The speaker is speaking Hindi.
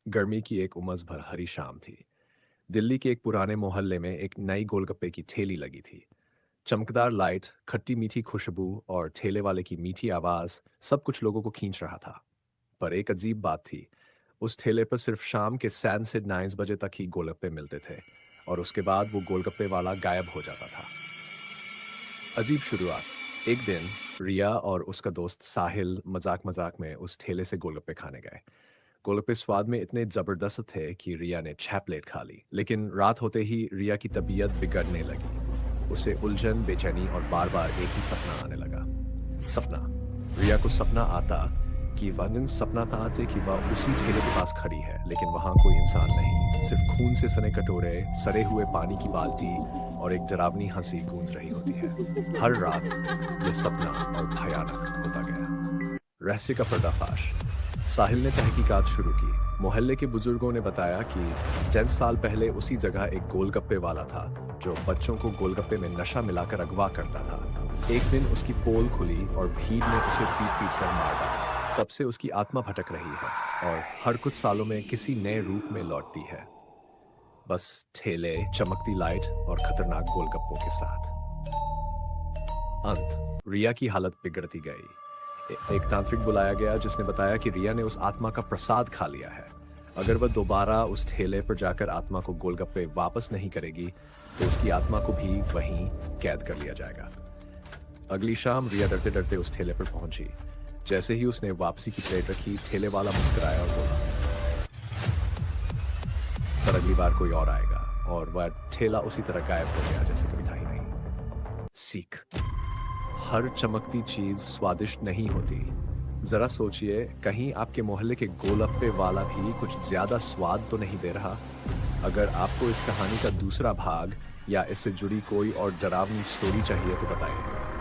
गर्मी की एक उमस भर हरी शाम थी। दिल्ली के एक पुराने मोहल्ले में एक नई गोलगप्पे की ठेली लगी थी। चमकदार लाइट, खट्टी मीठी खुशबू और ठेले वाले की मीठी आवाज सब कुछ लोगों को खींच रहा था। पर एक अजीब बात थी। उस ठेले पर सिर्फ शाम के 7 से 9 बजे तक ही गोलगप्पे मिलते थे और उसके बाद वो गोलगप्पे वाला गायब हो जाता था। अजीब शुरुआत। एक दिन रिया और उसका दोस्त साहिल मजाक मजाक में उस ठेले से गोलगप्पे खाने गए। गोलगप्पे स्वाद में इतने जबरदस्त थे कि रिया ने 6 प्लेट खा ली। लेकिन रात होते ही रिया की तबीयत बिगड़ने लगी। उसे उलझन, बेचैनी और बार बार एक ही सपना आने लगा। सपना। रिया को सपना आता कि वह दिन सपना था आते कि वह उसी ठेले के पास खड़ी है, लेकिन वहां कोई इंसान नहीं, सिर्फ खून से सने कटोरे, सड़े हुए पानी की बाल्टी और एक डरावनी हंसी गूंज रही होती है। हर रात यह सपना और भयानक होता गया। रहस्य का पर्दाफाश। साहिल ने तहकीकात शुरू की। मोहल्ले के बुजुर्गों ने बताया कि 10 साल पहले उसी जगह एक गोलगप्पे वाला था जो बच्चों को गोलगप्पे में नशा मिलाकर अगवा करता था। एक दिन उसकी पोल खुली और भीड़ ने उसे पीट पीट कर मार डाला। तब से उसकी आत्मा भटक रही है और हर कुछ सालों में किसी नए रूप में लौटती है। बस ठेले, चमकती लाइट और खतरनाक गोलगप्पों के साथ। अंत। रिया की हालत बिगड़ती गई। एक तांत्रिक बुलाया गया जिसने बताया कि रिया ने उस आत्मा का प्रसाद खा लिया है। अगर वह दोबारा उस ठेले पर जाकर आत्मा को गोलगप्पे वापस नहीं करेगी तो उसकी आत्मा को भी वहीं कैद कर लिया जाएगा। अगली शाम रिया डरते डरते उस ठेले पर पहुंची। जैसे ही उसने वापसी की प्लेट रखी, ठेले वाला मुस्कुराया और बोला, पर अगली बार कोई और आएगा। और वह ठेला उसी तरह गायब हो गया जैसे कभी था ही नहीं। सीख। हर चमकती चीज स्वादिष्ट नहीं होती। जरा सोचिए, कहीं आपके मोहल्ले के गोलगप्पे वाला भी कुछ ज्यादा स्वाद तो नहीं दे रहा। अगर आपको इस कहानी का दूसरा भाग या इससे जुड़ी कोई और डरावनी स्टोरी चाहिए तो बताइए।